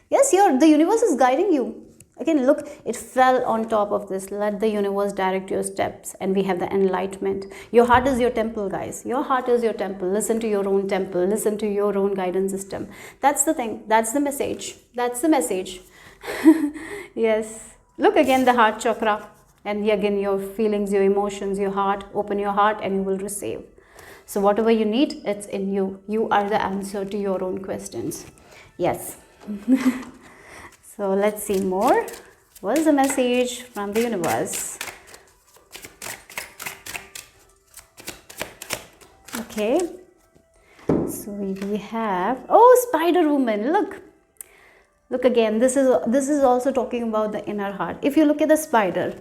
Yes, the universe is guiding you. Again, look, it fell on top of this. Let the universe direct your steps. And we have the enlightenment. Your heart is your temple, guys. Your heart is your temple. Listen to your own temple. Listen to your own guidance system. That's the thing. That's the message. That's the message. Yes. Look again, the heart chakra. And again, your feelings, your emotions, your heart. Open your heart and you will receive. So whatever you need, it's in you. You are the answer to your own questions. Yes. So let's see more. What is the message from the universe? Okay. So we have, oh, Spider Woman. Look again. This is also talking about the inner heart. If you look at the spider,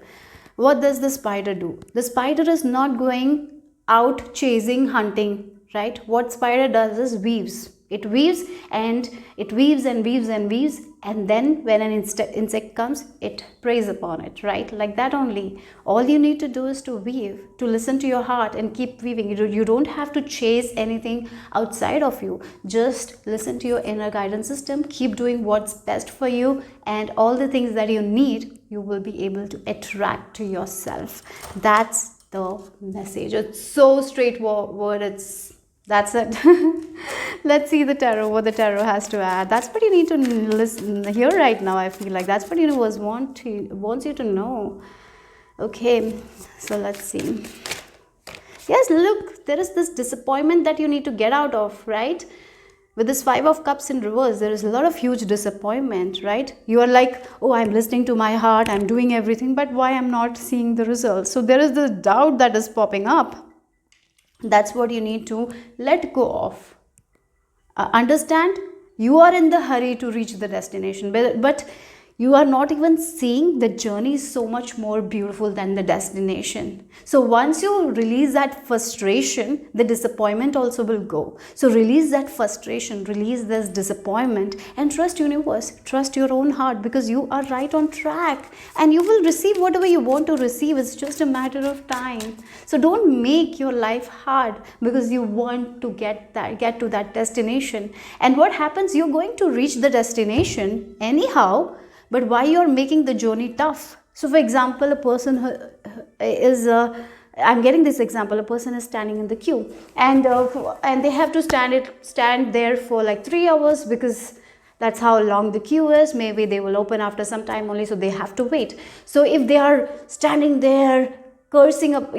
what does the spider do? The spider is not going out chasing, hunting. right? What spider does is weaves. It weaves and it weaves and weaves and weaves, and then when an insect comes, it preys upon it, right? Like that only. All you need to do is to weave, to listen to your heart and keep weaving. You don't have to chase anything outside of you. Just listen to your inner guidance system, keep doing what's best for you, and all the things that you need, you will be able to attract to yourself. That's the message. It's so straightforward. That's it. Let's see the tarot, what the tarot has to add. That's what you need to listen here right now. I feel like that's what universe wants you to know. Okay, so let's see. Yes, look, there is this disappointment that you need to get out of, right? With this 5 of Cups in reverse, there is a lot of huge disappointment, right? You are like, oh, I'm listening to my heart, I'm doing everything, but why I'm not seeing the results? So there is this doubt that is popping up. That's what you need to let go of. Understand, you are in the hurry to reach the destination, but you are not even seeing the journey is so much more beautiful than the destination. So once you release that frustration, the disappointment also will go. So release that frustration, release this disappointment, and trust universe, trust your own heart, because you are right on track and you will receive whatever you want to receive. It's just a matter of time. So don't make your life hard because you want to get to that destination. And what happens, you're going to reach the destination anyhow, but why you're making the journey tough? So for example, a person is, I'm getting this example, a person is standing in the queue and they have to stand there for like 3 hours because that's how long the queue is. Maybe they will open after some time only, so they have to wait. So if they are standing there cursing up,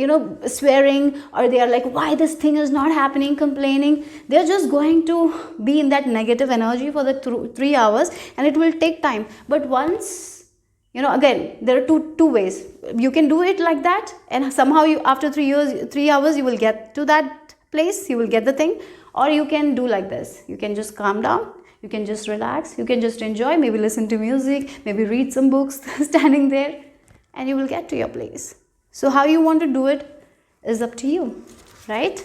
swearing, or they are like, why this thing is not happening, complaining, they're just going to be in that negative energy for the 3 hours, and it will take time. But once, again, there are two ways. You can do it like that, and somehow you, after 3 hours, you will get to that place, you will get the thing. Or you can do like this. You can just calm down, you can just relax, you can just enjoy, maybe listen to music, maybe read some books standing there, and you will get to your place. So how you want to do it is up to you, right?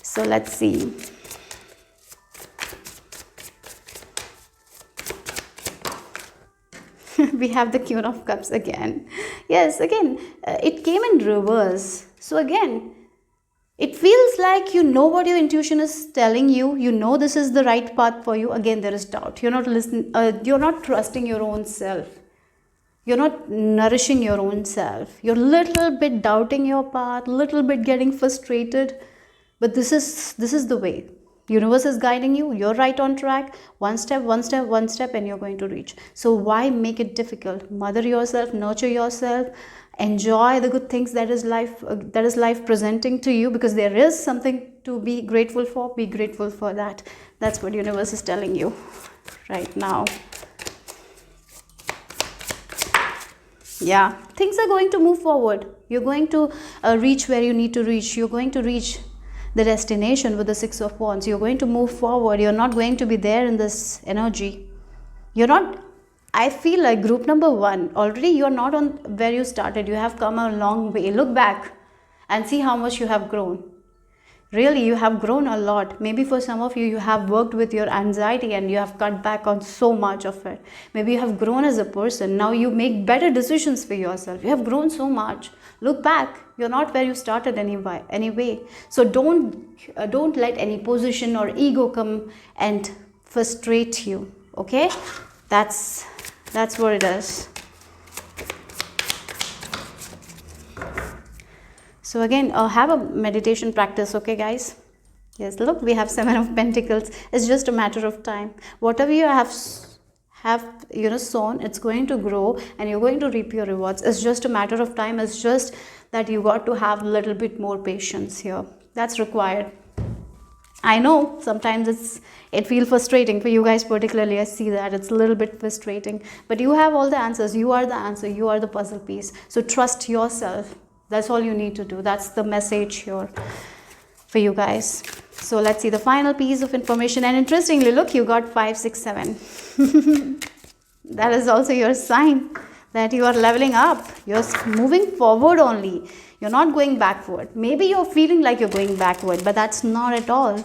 So let's see. We have the Queen of Cups again. Yes, again, it came in reverse. So again, it feels like you know what your intuition is telling you. You know this is the right path for you. Again, there is doubt. You're not listening. You're not trusting your own self. You're not nourishing your own self. You're a little bit doubting your path, little bit getting frustrated. But this is the way. Universe is guiding you. You're right on track. One step, and you're going to reach. So why make it difficult? Mother yourself, nurture yourself, enjoy the good things that is life presenting to you, because there is something to be grateful for. Be grateful for that. That's what universe is telling you right now. Yeah, things are going to move forward. You're going to reach where you need to reach. You're going to reach the destination with the 6 of Wands. You're going to move forward. You're not going to be there in this energy. You're not, I feel like group number 1, already you're not on where you started. You have come a long way. Look back and see how much you have grown. Really, you have grown a lot. Maybe for some of you, you have worked with your anxiety and you have cut back on so much of it. Maybe you have grown as a person. Now you make better decisions for yourself. You have grown so much. Look back. You're not where you started anyway. So don't let any position or ego come and frustrate you. Okay? That's what it is. So again, have a meditation practice, okay guys? Yes, look, we have 7 of Pentacles. It's just a matter of time. Whatever you have sown, it's going to grow and you're going to reap your rewards. It's just a matter of time. It's just that you got to have a little bit more patience here. That's required. I know sometimes it feels frustrating for you guys, particularly. I see that it's a little bit frustrating, but you have all the answers. You are the answer. You are the puzzle piece. So trust yourself. That's all you need to do. That's the message here for you guys. So let's see the final piece of information. And interestingly, look, you got 5, 6, 7. That is also your sign. that you are leveling up. You're moving forward only. You're not going backward. Maybe you're feeling like you're going backward, but that's not at all.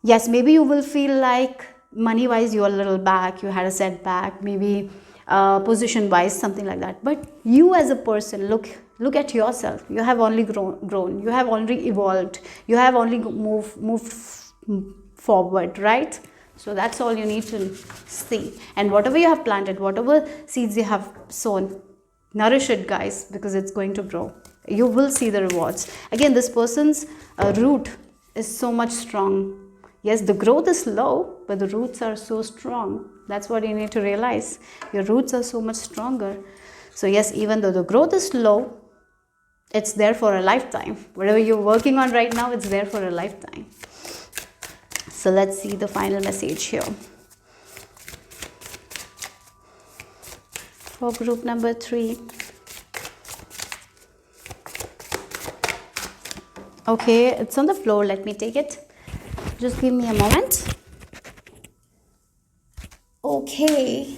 Yes, maybe you will feel like money wise you're a little back, you had a setback, maybe position wise, something like that. But you as a person, look at yourself. You have only grown, you have only evolved, you have only moved forward, right? So that's all you need to see. And whatever you have planted, whatever seeds you have sown, nourish it, guys, because it's going to grow. You will see the rewards. Again, this person's root is so much strong. Yes, the growth is low, but the roots are so strong. That's what you need to realize. Your roots are so much stronger. So yes, even though the growth is low, it's there for a lifetime. Whatever you're working on right now, it's there for a lifetime. So let's see the final message here. For group number 3. Okay, it's on the floor. Let me take it. Just give me a moment. Okay.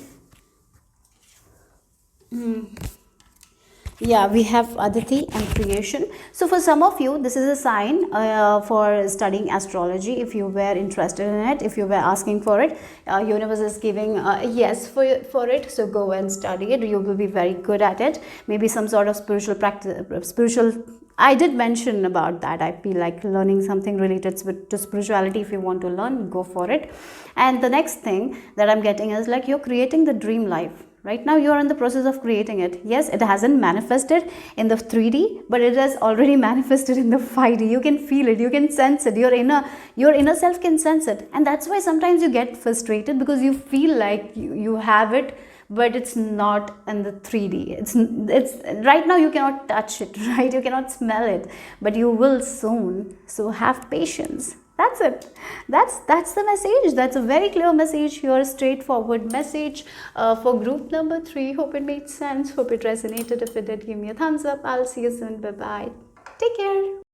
Yeah, we have Aditi and creation. So for some of you, this is a sign for studying astrology. If you were interested in it, if you were asking for it, universe is giving yes for it. So go and study it. You will be very good at it. Maybe some sort of spiritual practice, I did mention about that. I feel like learning something related to spirituality. If you want to learn, go for it. And the next thing that I'm getting is like you're creating the dream life. Right now you are in the process of creating it. Yes, it hasn't manifested in the 3D, but it has already manifested in the 5D. You can feel it, you can sense it. Your inner self can sense it. And that's why sometimes you get frustrated, because you feel like you have it, but it's not in the 3D. It's right now you cannot touch it, right? You cannot smell it, but you will soon. So have patience. That's it. That's the message. That's a very clear message here, straightforward message for group number 3. Hope it made sense. Hope it resonated. If it did, give me a thumbs up. I'll see you soon. Bye bye. Take care.